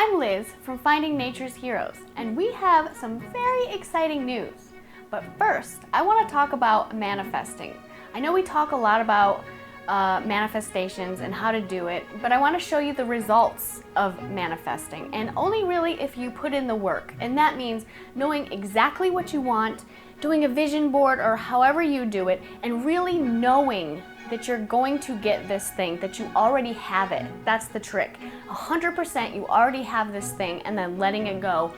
I'm Liz from Finding Nature's Heroes, and we have some very exciting news. But first, I want to talk about manifesting. I know we talk a lot about manifestations and how to do it, but I want to show you the results of manifesting, and only really if you put in the work. And that means knowing exactly what you want, doing a vision board or however you do it, and really knowing that you're going to get this thing, that you already have it. That's the trick. 100% you already have this thing, and then letting it go.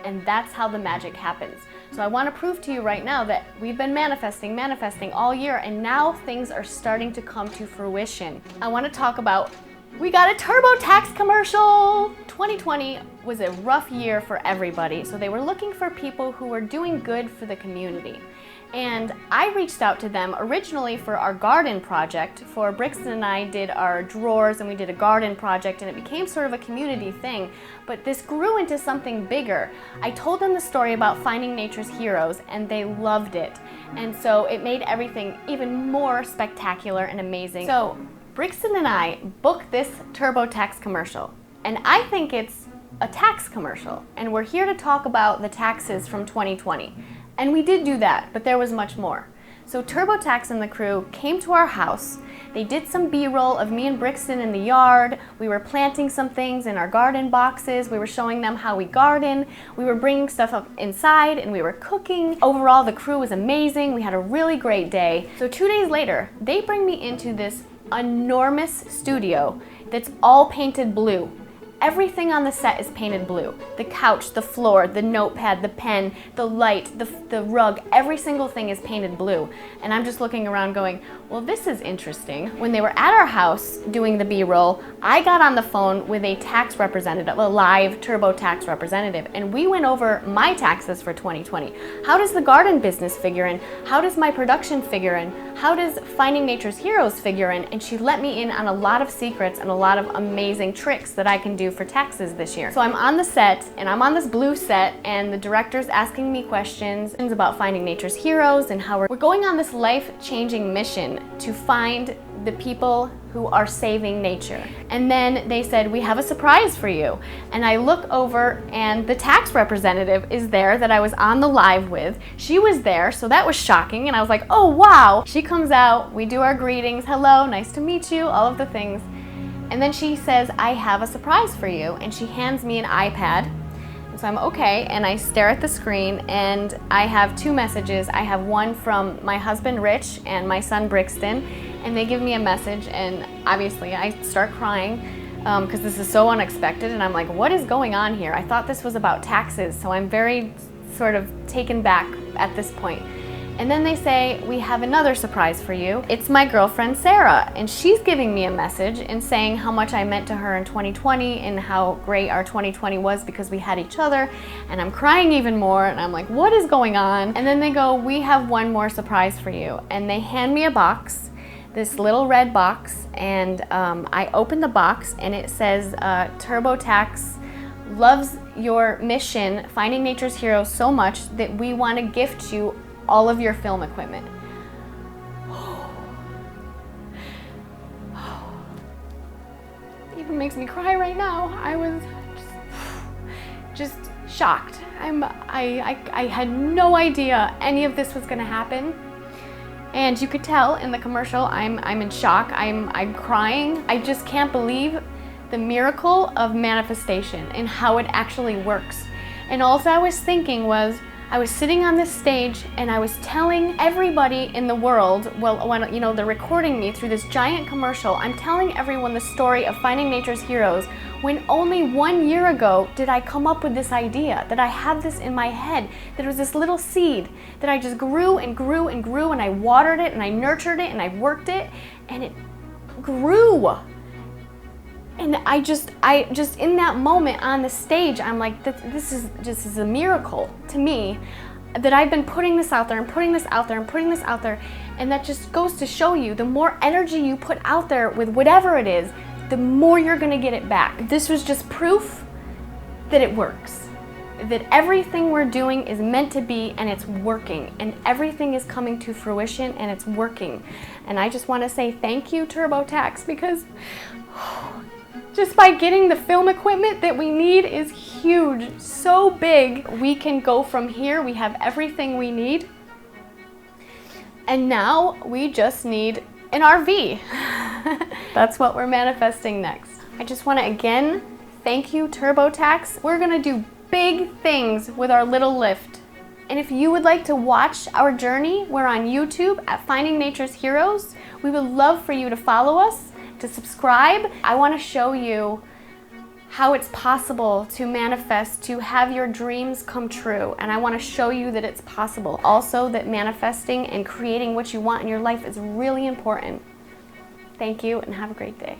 And that's how the magic happens. So I want to prove to you right now that we've been manifesting all year, and now things are starting to come to fruition. I want to talk about, we got a TurboTax commercial! 2020 was a rough year for everybody, so they were looking for people who were doing good for the community. And I reached out to them originally for our garden project. For Brix and I did our drawers, and we did a garden project, and it became sort of a community thing. But this grew into something bigger. I told them the story about Finding Nature's Heroes, and they loved it. And so it made everything even more spectacular and amazing. So Brix and I booked this TurboTax commercial, and I think it's a tax commercial. And we're here to talk about the taxes from 2020. And we did do that, but there was much more. So TurboTax and the crew came to our house. They did some B-roll of me and Brixton in the yard. We were planting some things in our garden boxes. We were showing them how we garden. We were bringing stuff up inside, and we were cooking. Overall, the crew was amazing. We had a really great day. So 2 days later, they bring me into this enormous studio that's all painted blue. Everything on the set is painted blue. The couch, the floor, the notepad, the pen, the light, the rug, every single thing is painted blue. And I'm just looking around going, well, this is interesting. When they were at our house doing the B-roll, I got on the phone with a tax representative, a live TurboTax representative, and we went over my taxes for 2020. How does the garden business figure in? How does my production figure in? How does Finding Nature's Heroes figure in? And she let me in on a lot of secrets and a lot of amazing tricks that I can do for taxes this year. So I'm on the set, and I'm on this blue set, and the director's asking me questions about Finding Nature's Heroes and how we're going on this life-changing mission to find the people who are saving nature. And then they said, we have a surprise for you. And I look over, and the tax representative is there that I was on the live with. She was there, so that was shocking, and I was like, oh wow. She comes out, we do our greetings, hello, nice to meet you, all of the things. And then she says, I have a surprise for you, and she hands me an iPad. And so I'm okay, and I stare at the screen, and I have two messages. I have one from my husband Rich and my son Brixton, and they give me a message, and obviously I start crying because this is so unexpected, and I'm like, what is going on here? I thought this was about taxes, so I'm very sort of taken back at this point. And then they say, we have another surprise for you. It's my girlfriend Sarah, and she's giving me a message and saying how much I meant to her in 2020 and how great our 2020 was because we had each other. And I'm crying even more, and I'm like, what is going on? And then they go, we have one more surprise for you. And they hand me a box, this little red box, and I open the box, and it says, TurboTax loves your mission, Finding Nature's Heroes, so much that we want to gift you all of your film equipment. It even makes me cry right now. I was just shocked. I had no idea any of this was gonna happen. And you could tell in the commercial, I'm in shock, I'm crying. I just can't believe the miracle of manifestation and how it actually works. And all I was thinking was, I was sitting on this stage, and I was telling everybody in the world, well, when they're recording me through this giant commercial, I'm telling everyone the story of Finding Nature's Heroes, when only 1 year ago did I come up with this idea, that I had this in my head, that it was this little seed that I just grew and grew and grew, and I watered it, and I nurtured it, and I worked it, and it grew. And I just in that moment on the stage, I'm like, this is a miracle to me that I've been putting this out there and putting this out there and putting this out there. And that just goes to show you, the more energy you put out there with whatever it is, the more you're gonna get it back. This was just proof that it works. That everything we're doing is meant to be, and it's working, and everything is coming to fruition, and it's working. And I just want to say thank you, TurboTax, because just by getting the film equipment that we need is huge, so big. We can go from here, we have everything we need. And now we just need an RV. That's what we're manifesting next. I just want to again thank you, TurboTax. We're gonna do big things with our little lift. And if you would like to watch our journey, we're on YouTube at Finding Nature's Heroes. We would love for you to follow us, to subscribe. I want to show you how it's possible to manifest, to have your dreams come true. And I want to show you that it's possible. Also, that manifesting and creating what you want in your life is really important. Thank you and have a great day.